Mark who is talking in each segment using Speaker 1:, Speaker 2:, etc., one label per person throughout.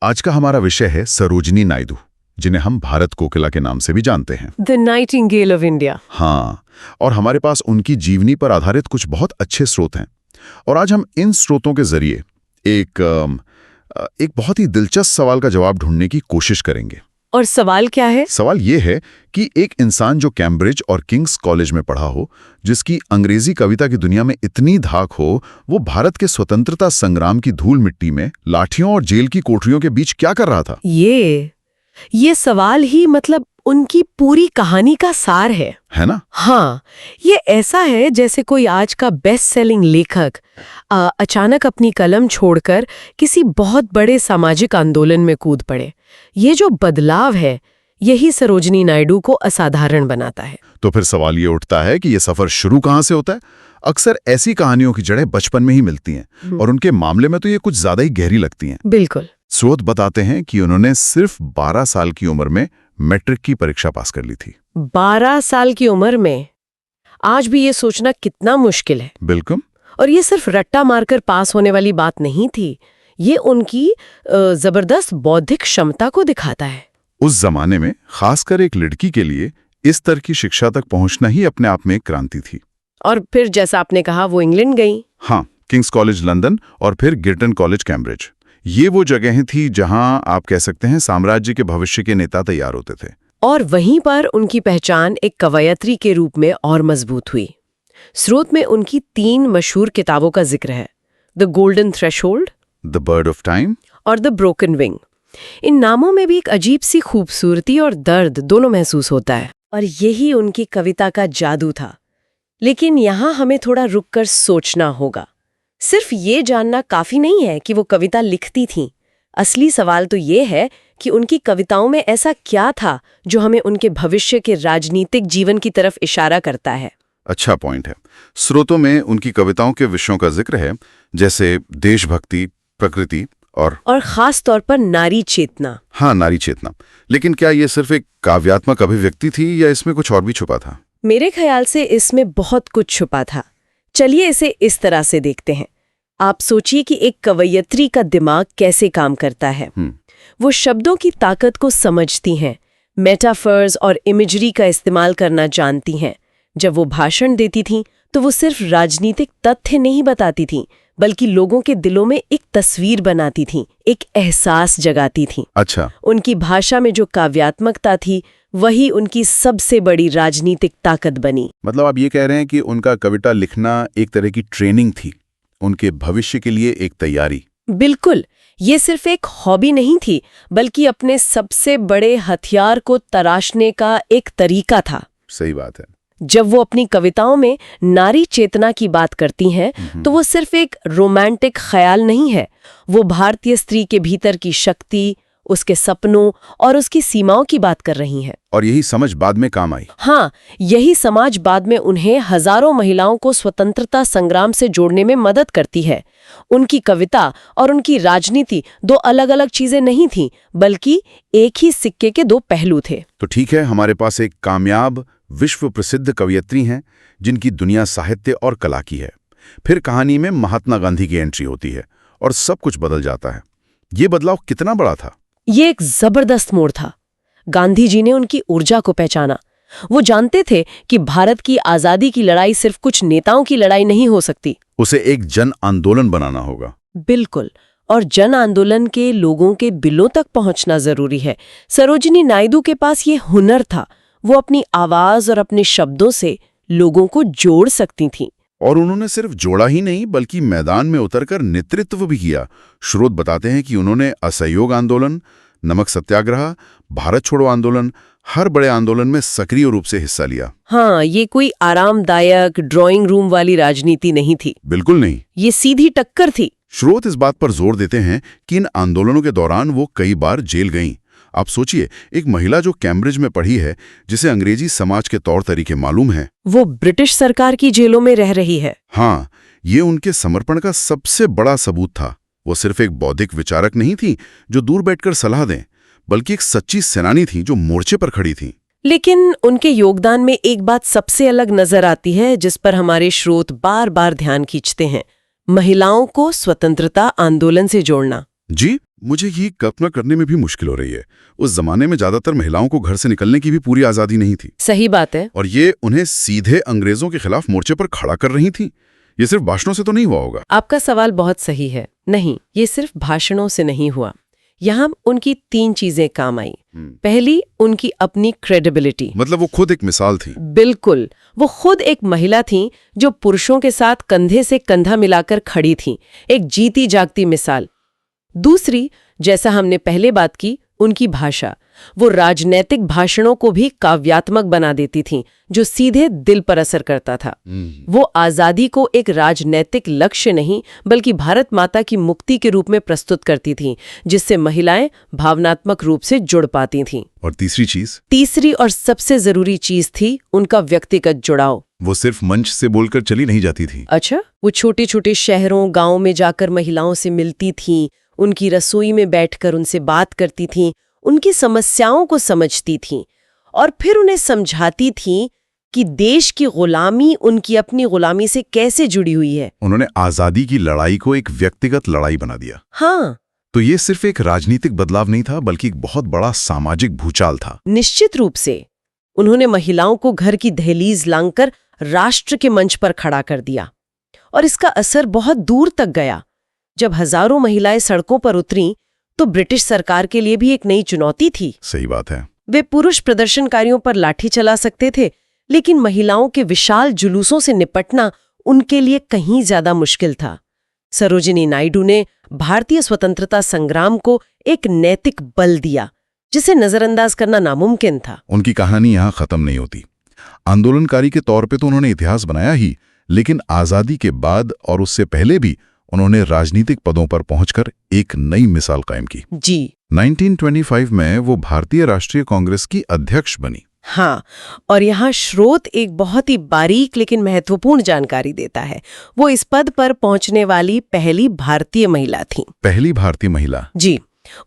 Speaker 1: आज का हमारा विषय है सरोजिनी नायडू, जिन्हें हम भारत कोकिला के नाम से भी जानते हैं।
Speaker 2: The Nightingale of India.
Speaker 1: हाँ, और हमारे पास उनकी जीवनी पर आधारित कुछ बहुत अच्छे स्रोत हैं। और आज हम इन स्रोतों के जरिए एक बहुत ही दिलचस्प सवाल का जवाब ढूंढने की कोशिश करेंगे।
Speaker 2: और सवाल क्या है?
Speaker 1: सवाल ये है कि एक इंसान जो कैम्ब्रिज और किंग्स कॉलेज में पढ़ा हो, जिसकी अंग्रेजी कविता की दुनिया में इतनी धाक हो, वो भारत के स्वतंत्रता संग्राम की धूल मिट्टी में लाठियों और जेल की कोठरियों के बीच क्या कर रहा था?
Speaker 2: ये सवाल ही मतलब उनकी पूरी कहानी का सार है
Speaker 1: ना?
Speaker 2: हाँ, ये ऐसा है जैसे कोई आज का बेस्ट सेलिंग लेखक अचानक अपनी कलम छोड़कर किसी बहुत बड़े सामाजिक आंदोलन में कूद पड़े। ये जो बदलाव है, यही सरोजिनी नायडू को असाधारण बनाता है।
Speaker 1: तो फिर सवाल ये उठता है कि ये सफर शुरू कहाँ से होता है? अक्सर ऐसी कहानियों की जड़ें बचपन में ही मिलती हैं, और उनके मामले में तो ये कुछ ज्यादा ही गहरी लगती हैं।
Speaker 2: बिल्कुल।
Speaker 1: स्रोत बताते हैं कि उन्होंने सिर्फ 12 साल की उम्र में मैट्रिक की परीक्षा पास कर ली थी।
Speaker 2: 12 साल की उम्र में? आज भी ये सोचना कितना मुश्किल है।
Speaker 1: बिल्कुल।
Speaker 2: और ये सिर्फ रट्टा मारकर पास होने वाली बात नहीं थी, ये उनकी जबरदस्त बौद्धिक क्षमता को दिखाता है।
Speaker 1: उस जमाने में खासकर एक लड़की के लिए इस तरह की शिक्षा तक पहुंचना ही अपने आप में एक क्रांति थी।
Speaker 2: और फिर जैसा आपने कहा, वो इंग्लैंड गई।
Speaker 1: हाँ, किंग्स कॉलेज लंदन और फिर गिरटन कॉलेज कैम्ब्रिज। ये वो जगहें थी जहां आप कह सकते हैं साम्राज्य के भविष्य के नेता तैयार होते थे।
Speaker 2: और वहीं पर उनकी पहचान एक कवयित्री के रूप में और मजबूत हुई। स्रोत में उनकी 3 मशहूर किताबों का जिक्र है, the golden threshold,
Speaker 1: the bird of time
Speaker 2: और द ब्रोकन विंग। इन नामों में भी एक अजीब सी खूबसूरती और दर्द दोनों महसूस होता है, और यही उनकी कविता का जादू था। लेकिन यहाँ हमें थोड़ा रुककर सोचना होगा। सिर्फ ये जानना काफी नहीं है कि वो कविता लिखती थीं। असली सवाल तो ये है कि उनकी कविताओं में ऐसा क्या था जो हमें उनके भविष्य के राजनीतिक जीवन की तरफ इशारा करता है।
Speaker 1: अच्छा पॉइंट है। स्रोतों में उनकी कविताओं के विषयों का जिक्र है, जैसे देशभक्ति, प्रकृति और
Speaker 2: खास तौर पर नारी चेतना।
Speaker 1: हाँ, नारी चेतना। लेकिन क्या ये सिर्फ एक काव्यात्मक अभिव्यक्ति थी या इसमें कुछ और भी छुपा था?
Speaker 2: मेरे ख्याल से इसमें बहुत कुछ छुपा था। चलिए इसे इस तरह से देखते हैं। आप सोचिए कि एक कवयित्री का दिमाग कैसे काम करता है। वो शब्दों की ताकत को समझती हैं, मेटाफर्स और इमेजरी का इस्तेमाल करना जानती हैं। जब वो भाषण देती थीं, तो वो सिर्फ राजनीतिक तथ्य नहीं बताती थीं, बल्कि लोगों के दिलों में एक तस्वीर बनाती थीं, एक एहसास जगाती थीं।
Speaker 1: अच्छा।
Speaker 2: उनकी भाषा में जो काव्यात्मकता थी, वही उनकी सबसे बड़ी राजनीतिक ताकत बनी।
Speaker 1: मतलब आप ये कह रहे हैं कि उनका कविता लिखना एक तरह की ट्रेनिंग थी, उनके भविष्य के लिए एक तैयारी।
Speaker 2: बिल्कुल। ये सिर्फ एक हॉबी नहीं थी, बल्कि अपने सबसे बड़े हथियार को तराशने का एक तरीका था।
Speaker 1: सही बात है।
Speaker 2: जब वो अपनी कविताओं में नारी चेतना की बात करती हैं, तो वो सिर्फ एक रोमांटिक ख्याल नहीं है। वो भारतीय स्त्री के भीतर की शक्ति, उसके सपनों और उसकी सीमाओं की बात कर रही हैं।
Speaker 1: और यही समझ बाद में काम आई।
Speaker 2: हाँ, यही समाज बाद में उन्हें हजारों महिलाओं को स्वतंत्रता संग्राम से जोड़ने में मदद करती है। उनकी कविता और उनकी राजनीति 2 अलग-अलग चीजें नहीं थीं, बल्कि एक ही सिक्के के 2 पहलू थे।
Speaker 1: तो ठीक है, हमारे पास एक कामयाब विश्व प्रसिद्ध कवयित्री हैं, जिनकी दुनिया साहित्य और कला की है। फिर कहानी में महात्मा गांधी की एंट्री होती है और सब कुछ बदल जाता है। ये बदलाव कितना बड़ा था?
Speaker 2: ये एक जबरदस्त मोड़ था। गांधी जी ने उनकी ऊर्जा को पहचाना। वो जानते थे कि भारत की आजादी की लड़ाई सिर्फ कुछ नेताओं की लड़ाई नहीं हो सकती,
Speaker 1: उसे एक जन आंदोलन बनाना होगा।
Speaker 2: बिल्कुल। और जन आंदोलन के लोगों के दिलों तक पहुंचना जरूरी है। सरोजिनी नायडू के पास ये हुनर था। वो अपनी आवाज और अपने शब्दों से लोगों को जोड़ सकती थीं।
Speaker 1: और उन्होंने सिर्फ जोड़ा ही नहीं, बल्कि मैदान में उतरकर नेतृत्व भी किया। स्रोत बताते हैं कि उन्होंने असहयोग आंदोलन, नमक सत्याग्रह, भारत छोड़ो आंदोलन, हर बड़े आंदोलन में सक्रिय रूप से हिस्सा लिया।
Speaker 2: हाँ, ये कोई आरामदायक ड्राइंग रूम वाली राजनीति नहीं थी।
Speaker 1: बिल्कुल नहीं।
Speaker 2: ये सीधी टक्कर थी।
Speaker 1: स्रोत इस बात पर जोर देते हैं कि इन आंदोलनों के दौरान वो कई बार जेल गईं। आप सोचिए, एक महिला जो कैम्ब्रिज में पढ़ी है, जिसे अंग्रेजी समाज के तौर तरीके मालूम हैं, वो
Speaker 2: ब्रिटिश सरकार की जेलों में रह रही है।
Speaker 1: हाँ, ये उनके समर्पण का सबसे बड़ा सबूत था। वो सिर्फ एक बौद्धिक विचारक नहीं थी जो दूर बैठकर सलाह दें, बल्कि एक सच्ची सेनानी थी जो मोर्चे पर खड़ी थी।
Speaker 2: लेकिन उनके योगदान में एक बात सबसे अलग नजर आती है, जिस पर हमारे स्रोत बार बार ध्यान खींचते हैं। महिलाओं को स्वतंत्रता आंदोलन से जोड़ना।
Speaker 1: जी, मुझे ये कल्पना करने में भी मुश्किल हो रही है। उस जमाने में ज्यादातर महिलाओं को घर से निकलने की भी पूरी आजादी नहीं थी।
Speaker 2: सही बात है।
Speaker 1: और ये उन्हें सीधे अंग्रेजों के खिलाफ मोर्चे पर खड़ा कर रही थी। ये सिर्फ भाषणों से तो नहीं हुआ होगा।
Speaker 2: आपका सवाल बहुत सही है। नहीं, ये सिर्फ भाषणों से नहीं हुआ। यहाँ उनकी 3 चीजें काम आई। पहली, उनकी अपनी क्रेडिबिलिटी।
Speaker 1: मतलब वो खुद एक मिसाल थी।
Speaker 2: बिल्कुल, वो खुद एक महिला थीं जो पुरुषों के साथ कंधे से कंधा मिलाकर खड़ी थीं, एक जीती जागती मिसाल। दूसरी, जैसा हमने पहले बात की, उनकी भाषा। वो राजनैतिक भाषणों को भी काव्यात्मक बना देती थीं, जो सीधे दिल पर असर करता था। वो आजादी को एक राजनैतिक लक्ष्य नहीं, बल्कि भारत माता की मुक्ति के रूप में प्रस्तुत करती थीं, जिससे महिलाएं भावनात्मक रूप से जुड़ पाती थीं।
Speaker 1: और तीसरी चीज?
Speaker 2: तीसरी और सबसे जरूरी चीज थी उनका व्यक्तिगत जुड़ाव।
Speaker 1: वो सिर्फ मंच से बोलकर चली नहीं जाती थी।
Speaker 2: अच्छा, वो छोटे छोटे शहरों गांवों में जाकर महिलाओं से मिलती थीं, उनकी रसोई में बैठकर उनसे बात करती थीं, उनकी समस्याओं को समझती थीं और फिर उन्हें समझाती थीं कि देश की गुलामी उनकी अपनी गुलामी से कैसे जुड़ी हुई है।
Speaker 1: उन्होंने आजादी की लड़ाई को एक व्यक्तिगत लड़ाई बना दिया।
Speaker 2: हाँ,
Speaker 1: तो ये सिर्फ एक राजनीतिक बदलाव नहीं था, बल्कि एक बहुत बड़ा सामाजिक भूचाल था।
Speaker 2: निश्चित रूप से। उन्होंने महिलाओं को घर की दहलीज लांघकर राष्ट्र के मंच पर खड़ा कर दिया और इसका असर बहुत दूर तक गया। जब हजारों महिलाएं सड़कों पर उतरीं तो ब्रिटिश सरकार के लिए भी एक नई चुनौती थी।
Speaker 1: सही बात है।
Speaker 2: वे पुरुष प्रदर्शनकारियों पर लाठी चला सकते थे, लेकिन महिलाओं के विशाल जुलूसों से निपटना उनके लिए कहीं ज्यादा मुश्किल था। सरोजिनी नायडू ने भारतीय स्वतंत्रता संग्राम को एक नैतिक बल दिया, जिसे नजरअंदाज करना नामुमकिन था।
Speaker 1: उनकी कहानी यहाँ खत्म नहीं होती। आंदोलनकारी के तौर पे तो उन्होंने इतिहास बनाया ही, लेकिन आजादी के बाद और उससे पहले भी उन्होंने राजनीतिक पदों पर पहुंचकर एक नई मिसाल कायम की।
Speaker 2: जी।
Speaker 1: 1925 में वो भारतीय राष्ट्रीय कांग्रेस की अध्यक्ष बनी।
Speaker 2: हाँ, और यहाँ स्रोत एक बहुत ही बारीक लेकिन महत्वपूर्ण जानकारी देता है। वो इस पद पर पहुंचने वाली पहली भारतीय महिला थीं।
Speaker 1: पहली भारतीय महिला?
Speaker 2: जी।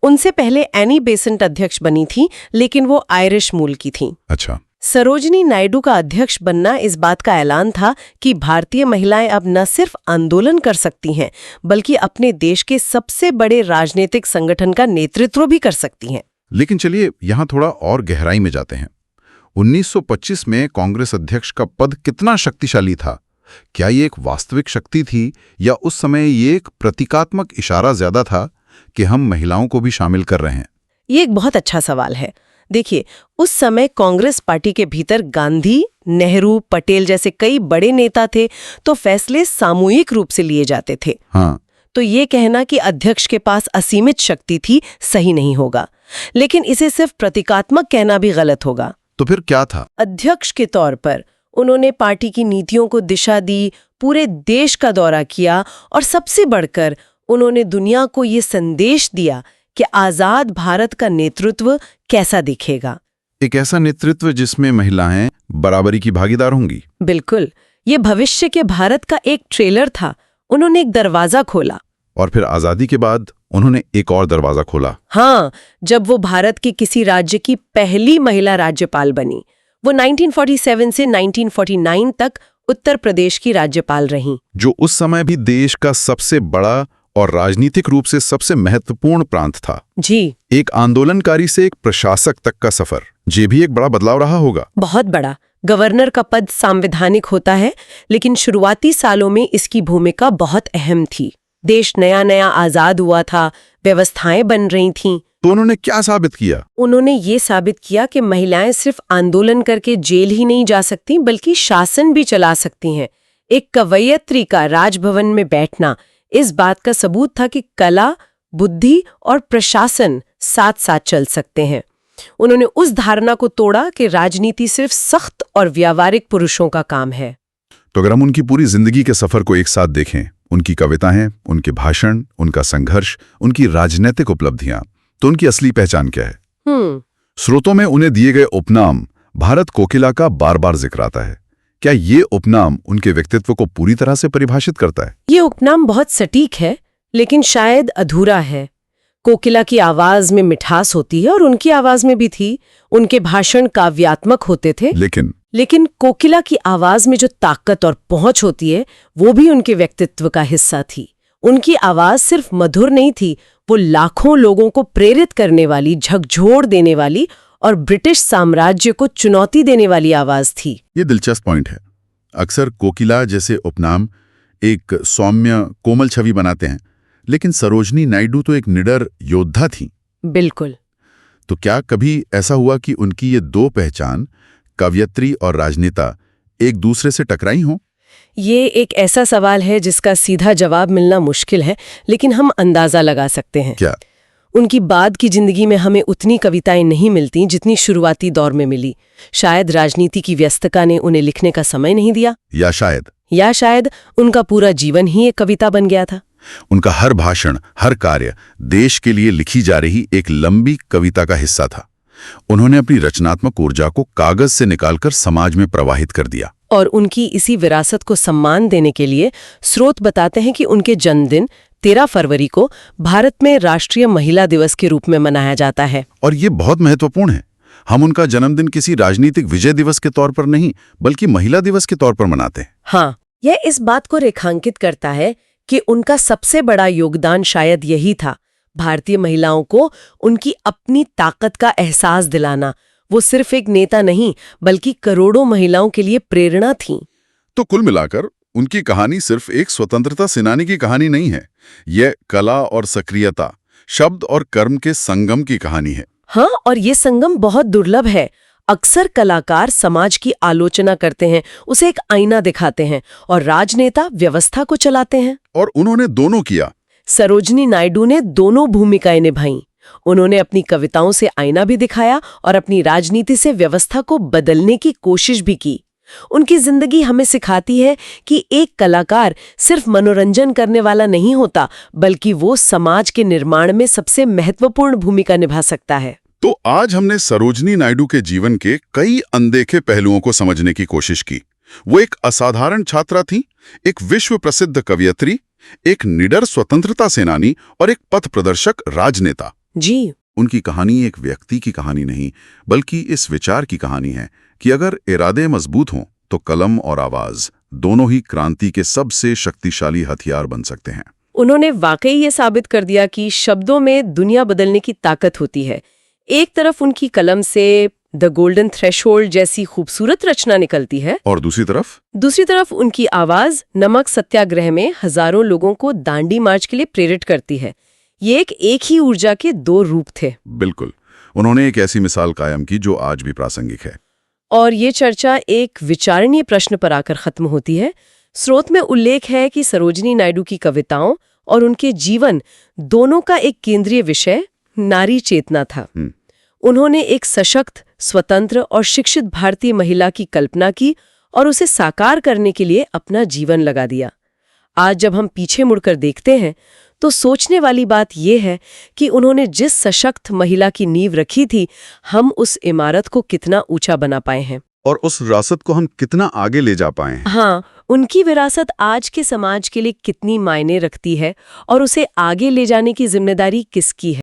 Speaker 2: उनसे पहले एनी बेसेंट अध्यक्ष बनी थी, लेकिन वो आयरिश मूल की थीं।
Speaker 1: अच्छा।
Speaker 2: सरोजिनी नायडू का अध्यक्ष बनना इस बात का ऐलान था कि भारतीय महिलाएं अब न सिर्फ आंदोलन कर सकती हैं, बल्कि अपने देश के सबसे बड़े राजनीतिक संगठन का नेतृत्व भी कर सकती हैं।
Speaker 1: लेकिन चलिए यहाँ थोड़ा और गहराई में जाते हैं। 1925 में कांग्रेस अध्यक्ष का पद कितना शक्तिशाली था? क्या ये एक वास्तविक शक्ति थी या उस समय ये एक प्रतीकात्मक इशारा ज्यादा था कि हम महिलाओं को भी शामिल कर रहे हैं?
Speaker 2: ये एक बहुत अच्छा सवाल है। देखिए, उस समय कांग्रेस पार्टी के भीतर गांधी, नेहरू, पटेल जैसे कई बड़े नेता थे, तो फैसले सामूहिक रूप से लिए जाते थे।
Speaker 1: हाँ।
Speaker 2: तो ये कहना कि अध्यक्ष के पास असीमित शक्ति थी सही नहीं होगा, लेकिन इसे सिर्फ प्रतीकात्मक कहना भी गलत होगा।
Speaker 1: तो फिर क्या था?
Speaker 2: अध्यक्ष के तौर पर उन्होंने पार्टी की नीतियों को दिशा दी, पूरे देश का दौरा किया और सबसे बढ़कर उन्होंने दुनिया को ये संदेश दिया कि आजाद भारत का नेतृत्व कैसा दिखेगा।
Speaker 1: एक ऐसा नेतृत्व जिसमें महिलाएं बराबरी की भागीदार होंगी।
Speaker 2: बिल्कुल, ये भविष्य के भारत का एक ट्रेलर था। उन्होंने एक दरवाजा खोला। और
Speaker 1: फिर आजादी के बाद उन्होंने एक और दरवाजा खोला।
Speaker 2: हाँ, जब वो भारत के किसी राज्य की पहली महिला राज्यपाल बनी। वो 1947 से 1949 तक उत्तर प्रदेश की राज्यपाल रहीं,
Speaker 1: जो उस समय भी देश का सबसे बड़ा और राजनीतिक रूप से सबसे महत्वपूर्ण प्रांत था।
Speaker 2: जी।
Speaker 1: एक आंदोलनकारी से एक प्रशासक तक का सफर, ये भी एक बड़ा बदलाव रहा होगा।
Speaker 2: बहुत बड़ा। गवर्नर का पद संवैधानिक होता है, लेकिन शुरुआती सालों में इसकी भूमिका बहुत अहम थी। देश नया नया आजाद हुआ था, व्यवस्थाएं बन रही थीं।
Speaker 1: तो उन्होंने क्या साबित किया?
Speaker 2: उन्होंने ये साबित किया कि महिलाएं सिर्फ आंदोलन करके जेल ही नहीं जा सकती, बल्कि शासन भी चला सकती हैं। एक कवयित्री का राजभवन में बैठना इस बात का सबूत था कि कला, बुद्धि और प्रशासन साथ साथ चल सकते हैं। उन्होंने उस धारणा को तोड़ा कि राजनीति सिर्फ सख्त और व्यावहारिक पुरुषों का काम है।
Speaker 1: तो अगर हम उनकी पूरी जिंदगी के सफर को एक साथ देखें, उनकी कविताएं, उनके भाषण, उनका संघर्ष, उनकी राजनीतिक उपलब्धियां, तो उनकी असली पहचान क्या है? स्रोतों में उन्हें दिए गए उपनाम भारत कोकिला का बार बार जिक्र आता है। क्या ये उपनाम उनके व्यक्तित्व को पूरी तरह से परिभाषित करता है?
Speaker 2: ये उपनाम बहुत सटीक है, लेकिन शायद अधूरा है। कोकिला की आवाज में मिठास होती है और उनकी आवाज में भी थी। उनके भाषण काव्यात्मक होते थे, लेकिन कोकिला की आवाज में जो ताकत और पहुंच होती है, वो भी उनके व्यक्तित्व का हिस्सा थी। उनकी आवाज सिर्फ मधुर नहीं थी, वो लाखों लोगों को प्रेरित करने वाली, झकझोर देने वाली और ब्रिटिश साम्राज्य को चुनौती देने वाली आवाज थी।
Speaker 1: ये दिलचस्प पॉइंट है। अक्सर कोकिला जैसे उपनाम एक सौम्य कोमल छवि बनाते हैं, लेकिन सरोजनी नायडू तो एक निडर योद्धा थी।
Speaker 2: बिल्कुल।
Speaker 1: तो क्या कभी ऐसा हुआ कि उनकी ये दो पहचान, कवयित्री और राजनेता, एक दूसरे से टकराई हों?
Speaker 2: ये एक ऐसा सवाल है जिसका सीधा जवाब मिलना मुश्किल है, लेकिन हम अंदाजा लगा सकते हैं।
Speaker 1: क्या
Speaker 2: उनकी बाद की जिंदगी में हमें उतनी कविताएं नहीं मिलती जितनी शुरुआती दौर में मिली। शायद राजनीति की व्यस्तता ने उन्हें लिखने का समय नहीं दिया, या शायद उनका पूरा जीवन ही एक कविता बन गया था।
Speaker 1: उनका हर भाषण, हर कार्य देश के लिए लिखी जा रही एक लंबी कविता का हिस्सा था। उन्होंने अपनी रचनात्मक ऊर्जा को कागज से निकालकर समाज में प्रवाहित कर दिया।
Speaker 2: और उनकी इसी विरासत को सम्मान देने के लिए स्रोत बताते हैं कि उनके जन्मदिन 13 फरवरी को भारत में राष्ट्रीय महिला दिवस के रूप में मनाया जाता है।
Speaker 1: और ये बहुत महत्वपूर्ण है। हम उनका जन्मदिन किसी राजनीतिक विजय दिवस के तौर पर नहीं, बल्कि महिला दिवस के तौर पर मनाते हैं।
Speaker 2: हाँ, यह इस बात को रेखांकित करता है कि उनका सबसे बड़ा योगदान शायद यही था, भारतीय महिलाओं को उनकी अपनी ताकत का एहसास दिलाना। वो सिर्फ एक नेता नहीं, बल्कि करोड़ों महिलाओं के लिए प्रेरणा थी।
Speaker 1: तो कुल मिलाकर उनकी कहानी सिर्फ एक स्वतंत्रता सेनानी की कहानी नहीं है। यह कला और सक्रियता, शब्द और कर्म के संगम की कहानी है।
Speaker 2: हाँ, और ये संगम बहुत दुर्लभ है। अक्सर कलाकार समाज की आलोचना करते हैं, उसे एक आईना दिखाते हैं, और राजनेता व्यवस्था को चलाते हैं।
Speaker 1: और उन्होंने दोनों किया।
Speaker 2: सरोजनी नायडू ने दोनों भूमिकाएं निभाईं। उन्होंने अपनी कविताओं से आईना भी दिखाया और अपनी राजनीति से व्यवस्था को बदलने की कोशिश भी की। उनकी जिंदगी हमें सिखाती है कि एक कलाकार सिर्फ मनोरंजन करने वाला नहीं होता, बल्कि वो समाज के निर्माण में सबसे महत्वपूर्ण भूमिका निभा सकता है।
Speaker 1: तो आज हमने सरोजनी नायडू के जीवन के कई अनदेखे पहलुओं को समझने की कोशिश की। वो एक असाधारण छात्रा थी, एक विश्व प्रसिद्ध कवयित्री, एक निडर स्वतंत्रता सेनानी और एक पथ प्रदर्शक राजनेता।
Speaker 2: जी,
Speaker 1: उनकी कहानी एक व्यक्ति की कहानी नहीं, बल्कि इस विचार की कहानी है कि अगर इरादे मजबूत हों तो कलम और आवाज दोनों ही क्रांति के सबसे शक्तिशाली हथियार बन सकते हैं।
Speaker 2: उन्होंने वाकई ये साबित कर दिया कि शब्दों में दुनिया बदलने की ताकत होती है। एक तरफ उनकी कलम से द गोल्डन थ्रेशोल्ड जैसी खूबसूरत रचना निकलती है,
Speaker 1: और दूसरी तरफ उनकी आवाज नमक सत्याग्रह में हजारों लोगों को दांडी मार्च के लिए प्रेरित करती है। ये एक ही ऊर्जा के दो रूप थे। बिल्कुल, उन्होंने एक ऐसी मिसाल कायम की जो आज भी प्रासंगिक है।
Speaker 2: और ये चर्चा एक विचारणीय प्रश्न पर आकर खत्म होती है। स्रोत में उल्लेख है कि सरोजनी नायडू की कविताओं और उनके जीवन दोनों का एक केंद्रीय विषय नारी चेतना था। उन्होंने एक सशक्त, स्वतंत्र और शिक्षित भारतीय महिला की कल्पना की और उसे साकार करने के लिए अपना जीवन लगा दिया। आज जब हम पीछे मुड़कर देखते हैं तो सोचने वाली बात यह है कि उन्होंने जिस सशक्त महिला की नींव रखी थी, हम उस इमारत को कितना ऊंचा बना पाए हैं
Speaker 1: और उस विरासत को हम कितना आगे ले जा पाए हैं।
Speaker 2: हाँ, उनकी विरासत आज के समाज के लिए कितनी मायने रखती है और उसे आगे ले जाने की जिम्मेदारी किसकी है।